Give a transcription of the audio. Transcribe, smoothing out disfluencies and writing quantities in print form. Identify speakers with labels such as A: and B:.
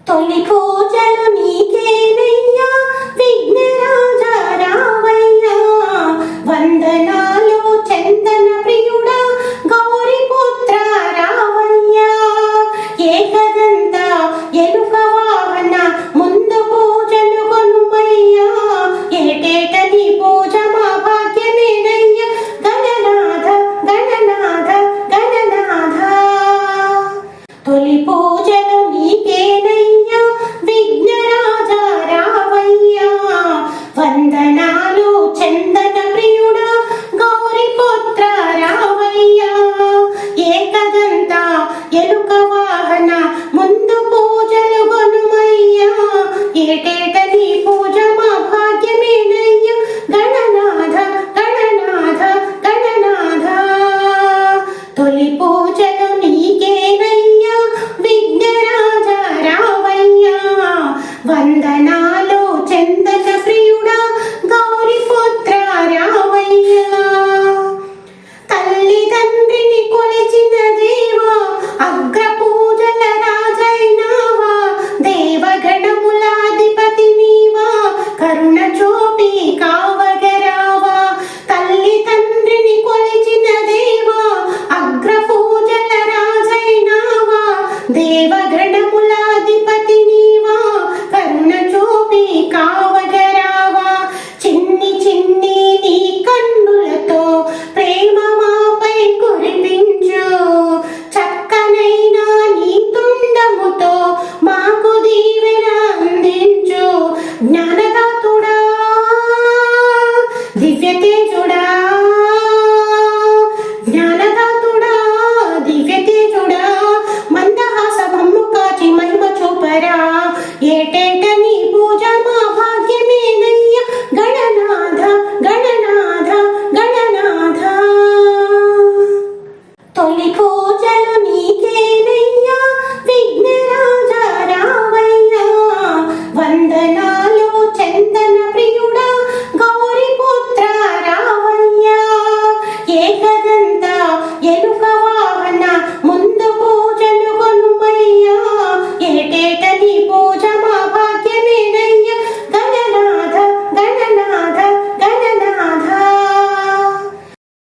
A: తొలి పూజలు నీకేనయ్యా విఘ్నరాజా రావయ్యా, వందనాలు చందన ప్రియుడా గౌరీ పుత్ర రావయ్యా, ఏకదంత ఎలుక వాహన ముందు పూజలు కొనుమయ్యా, ఏటేట నీ పూజ మా భాగ్యమేనయ్యా, గణనాథ గణనాథ గణనాథ. తొలి పూజలు నీకేనయ్యా విఘ్నరాజా రావయ్యా, వందనాలు చందన ప్రియుడా గౌరీ పుత్ర రావయ్యా, ఏకదంత ఎలుక వాహన ముందు పూజలు కొనుమయ్యా, ఏటేట నీ పూజ మా భాగ్యమేనయ్యా, గణనాథ గణనాథ గణనాథ. తొలి పూజలు నీకేనయ్యా విఘ్నరాజా రావయ్యా, వందనాలు చందన ప్రియుడా గౌరీ పుత్ర రావయ్యా. తల్లిదండ్రిని కొలిచిన దేవా అగ్ర పూజల రాజైనావా, దేవగణములాధిపతి నీవా కరుణ చూపి కావగరావా, తల్లిదండ్రిని కొలిచిన దేవా అగ్ర పూజల రాజైనావా, దేవగణములాధిపతి నీవా కరుణ చూపి కావగరావా, చిన్ని చిన్ని నీ కన్నులతో ప్రేమ మాపై కురిపించు, చక్కనైనా నీ తుండముతో మాకు దీవెన అందించు, జ్ఞానదాతుడా దివ్య తేజుడా, జ్ఞానదాతుడా దివ్య తేజుడా, మందహాస మమ్ము కాచి మహిమ చూపరా, ఏటేట నీ పూజ మా భాగ్యమేనయ్య, గణనాథ గణనాథ గణనాథ. తొలి